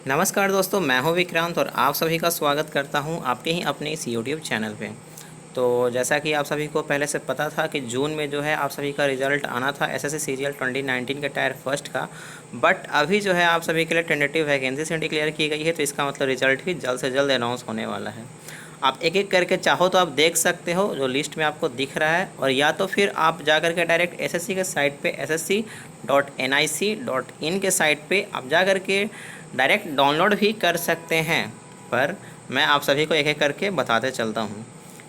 नमस्कार दोस्तों, मैं हूं विक्रांत और आप सभी का स्वागत करता हूं आपके ही अपने इस यूट्यूब चैनल पे। तो जैसा कि आप सभी को पहले से पता था कि जून में जो है आप सभी का रिज़ल्ट आना था एसएससी सीजीएल 2019 के टायर फर्स्ट का। बट अभी जो है आप सभी के लिए टेंटेटिव वैकेंसी डिक्लेयर की गई है, तो इसका मतलब रिजल्ट भी जल्द से जल्द अनाउंस होने वाला है। आप एक एक करके चाहो तो आप देख सकते हो जो लिस्ट में आपको दिख रहा है, और या तो फिर आप जा कर के डायरेक्ट एसएससी के साइट पे ssc.nic.in के साइट पे आप जा कर के डायरेक्ट डाउनलोड भी कर सकते हैं। पर मैं आप सभी को एक एक करके बताते चलता हूँ।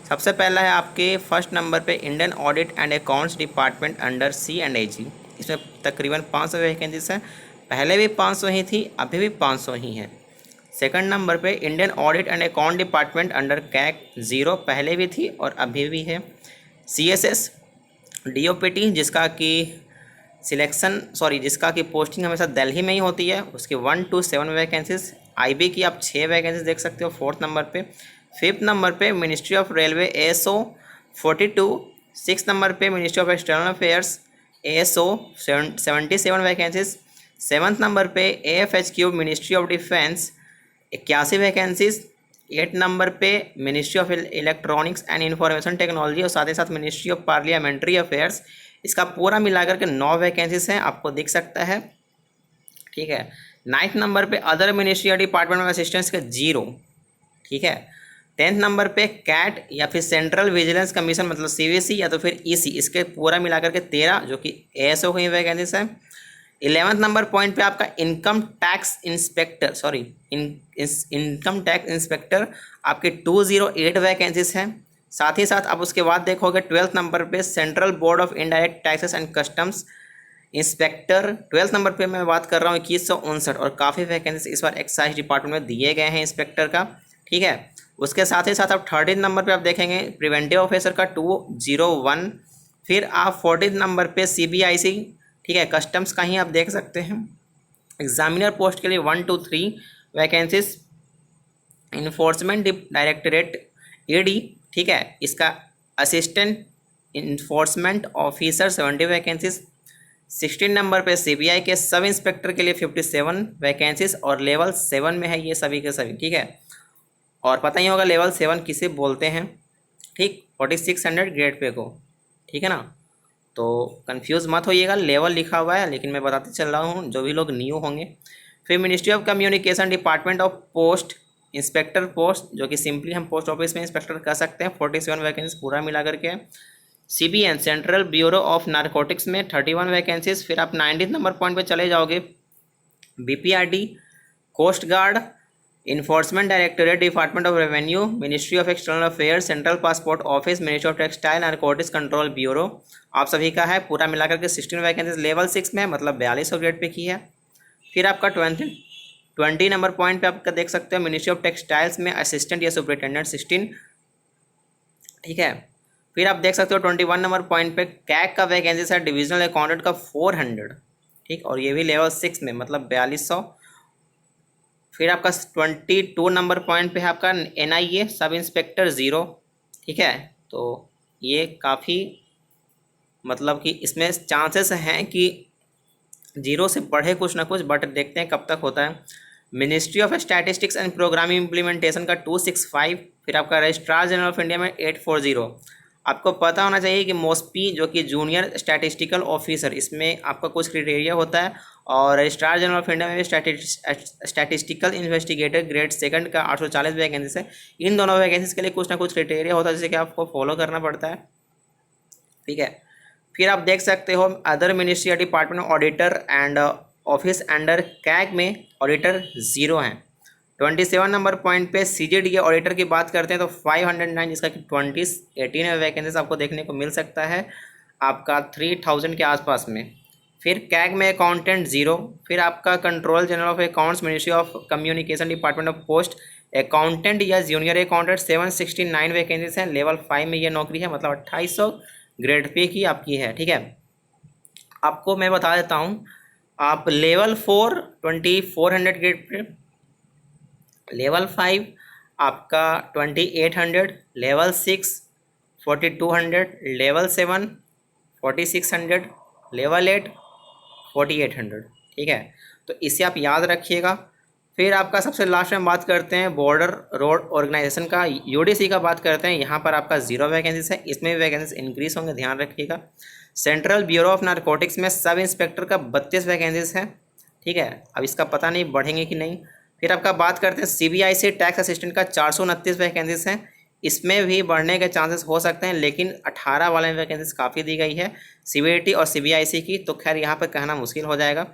सबसे पहला है आपके फर्स्ट नंबर पे Indian audit and accounts department under C&AG। इसमें तकरीबन 500 वैकेंसीज हैं। पहले भी 500 ही थी, अभी भी 500 ही है। सेकंड नंबर पे Indian audit and account department under कैक 0, पहले भी थी और अभी भी है। CSS DOPT जिसका कि पोस्टिंग हमेशा दिल्ली में ही होती है, उसकी 1 to 7 वैकेंसीज। IB की आप 6 वैकेंसीज देख सकते हो फोर्थ नंबर पे। फिफ्थ नंबर पे ministry of railway ASO 42। Six number पे ministry of external affairs ASO 77 vacancies. Seventh number पे AFHQ ministry of defence 81 vacancies. 8 number पे ministry of electronics and information technology और साथ ही साथ मिनिस्ट्री ऑफ पार्लियामेंट्री अफेयर्स, इसका पूरा मिलाकर के 9 वैकेंसीज हैं, आपको दिख सकता है। ठीक है। 9th नंबर पे other ministry department of assistance के 0। ठीक है। 10th नंबर पे कैट या फिर सेंट्रल विजिलेंस कमीशन मतलब CVC या तो फिर EC, इसके पूरा मिलाकर के 13 जो कि ASO की वैकेंसीज है। 11th नंबर पॉइंट पे आपका इनकम टैक्स इंस्पेक्टर आपके 208 वैकेंसीज हैं। साथ ही साथ आप उसके बाद देखोगे 12th नंबर पे central board of indirect taxes and customs inspector. 12th number पे मैं बात कर रहा हूँ 2159, और काफ़ी वैकेंसीज इस बार एक्साइज डिपार्टमेंट में दिए गए हैं इंस्पेक्टर का। ठीक है। उसके साथ ही साथ आप 13th नंबर पे आप देखेंगे प्रिवेंटिव ऑफिसर का 201। फिर आप 14th नंबर पे CBIC, ठीक है, कस्टम्स का ही आप देख सकते हैं। एग्जामिनर पोस्ट के लिए 1 to 3 vacancies. Enforcement directorate ED, ठीक है, इसका assistant enforcement officer 70 vacancies. 16 number पे CBI के सब इंस्पेक्टर के लिए 57 वैकेंसीज, और लेवल 7 में है ये सभी के सभी। ठीक है। और पता ही होगा लेवल 7 किसे बोलते हैं। ठीक, 4600 ग्रेड पे को। ठीक है ना। तो कंफ्यूज मत होइएगा, लेवल लिखा हुआ है, लेकिन मैं बताते चल रहा हूँ जो भी लोग न्यू होंगे। फिर ministry of communication department of post inspector post, जो कि सिंपली हम पोस्ट ऑफिस में इंस्पेक्टर कर सकते हैं, 47 वैकेंसी पूरा मिला करके। CBN central bureau of narcotics में 31 वैकेंसीज। फिर आप 19 नंबर पॉइंट पे चले जाओगे BPRD, coast guard, enforcement directorate department of revenue, ministry of external affairs, central passport office, ministry of textile narcotics control bureau, आप सभी का है पूरा मिलाकर के 16 वैकेंसीज लेवल 6 में, मतलब 4200 ग्रेड पे की है। फिर आपका 20 नंबर पॉइंट पे आपका देख सकते हो मिनिस्ट्री ऑफ टेक्सटाइल्स में असिस्टेंट या सुपरिटेंडेंट 16। ठीक है। फिर आप देख सकते हो 21 नंबर पॉइंट पे कैग का वैकेंसी है डिविजनल अकाउंटेंट का 400। ठीक, और ये भी लेवल 6 में, मतलब 4200। फिर आपका 22 नंबर पॉइंट पे है आपका NIA सब इंस्पेक्टर 0। ठीक है। तो ये काफ़ी, मतलब कि इसमें चांसेस हैं कि 0 से बढ़े कुछ ना कुछ, बट देखते हैं कब तक होता है। Ministry of statistics and programme implementation का 265। फिर आपका रजिस्ट्रार जनरल ऑफ इंडिया में 840। आपको पता होना चाहिए कि मोस्पी जो कि जूनियर स्टैटिस्टिकल ऑफिसर, इसमें आपका कुछ क्राइटेरिया होता है, और रजिस्ट्रार जनरल ऑफ इंडिया में भी स्टैटिस्टिकल इन्वेस्टिगेटर ग्रेड सेकंड का 840 वैकेंसी है। इन दोनों वैकेंसीज के लिए कुछ ना कुछ क्राइटेरिया होता है जिसे कि आपको फॉलो करना पड़ता है। ठीक है। फिर आप देख सकते हो other ministry department auditor and office under CAG में ऑडिटर 0 हैं। 27 नंबर पॉइंट पे CGDA ऑडिटर की बात करते हैं तो 509, जिसका कि 2018 में वैकेंसीज आपको देखने को मिल सकता है आपका 3000 के आसपास में। फिर कैग में अकाउंटेंट 0। फिर आपका control general of accounts ministry of communication department of post accountant या जूनियर अकाउंटेंट 769 वैकेंसीज हैं। लेवल 5 में ये नौकरी है, मतलब 2800 ग्रेड पे की आपकी है। ठीक है। आपको मैं बता देता हूँ, आप लेवल 4 2400 ग्रेड पे, लेवल 5 आपका 2800, लेवल 6 4200, लेवल 7 4600, लेवल 8 4800। ठीक है। तो इसे आप याद रखिएगा। फिर आपका सबसे लास्ट में बात करते हैं बॉर्डर रोड ऑर्गेनाइजेशन का, यूडीसी का बात करते हैं। यहाँ पर आपका 0 वैकेंसीज है, इसमें भी वैकेंसीज इंक्रीज होंगे, ध्यान रखिएगा। सेंट्रल ब्यूरो ऑफ नारकोटिक्स में सब इंस्पेक्टर का 32 वैकेंसीज है, ठीक है। अब इसका पता नहीं बढ़ेंगे कि नहीं। फिर आपका बात करते हैं सीबीआईसी टैक्स असिस्टेंट का 429 वैकेंसीज हैं, इसमें भी बढ़ने के चांसेस हो सकते हैं, लेकिन 18 वाले में वैकेंसीज काफ़ी दी गई है सीबीआईटी और सीबीआईसी की, तो खैर यहाँ पर कहना मुश्किल हो जाएगा।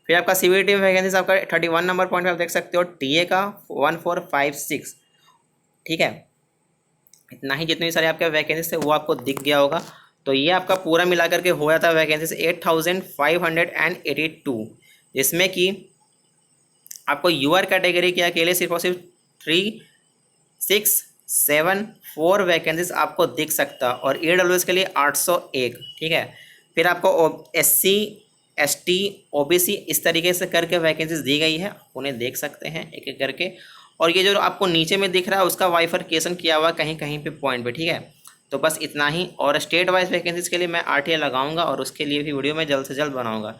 फिर आपका सीबीआईटी में वैकेंसीज आपका 31 नंबर पॉइंट पर आप देख सकते हो, टीए का 1456, ठीक है। इतना ही जितनी सारी आपके वैकेंसीज थे वो आपको दिख गया होगा। तो ये आपका पूरा मिला करके हो जाता है वैकेंसीज 8582, जिसमें कि आपको यूआर कैटेगरी के अकेले सिर्फ और सिर्फ 3674 वैकेंसीज आपको दिख सकता, और ईडब्ल्यूएस के लिए 801, ठीक है। फिर आपको एससी एसटी ओबीसी इस तरीके से करके वैकेंसीज दी गई है, उन्हें देख सकते हैं एक एक करके। और ये जो आपको नीचे में दिख रहा है उसका वाइफरकेशन किया हुआ कहीं कहीं पे पॉइंट पे, ठीक है। तो बस इतना ही, और स्टेट वाइज वैकेंसीज के लिए मैं आरटीए लगाऊंगा और उसके लिए भी वीडियो मैं जल्द से जल्द बनाऊंगा।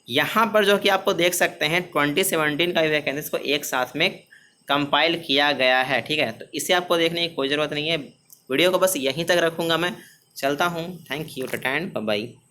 यहाँ पर जो कि आपको देख सकते हैं 2017 का वैकेंसीज को एक साथ में कंपाइल किया गया है, ठीक है। तो इसे आपको देखने की कोई ज़रूरत नहीं है, वीडियो को बस यहीं तक रखूँगा मैं, चलता हूँ। Thank you, tata and bye bye.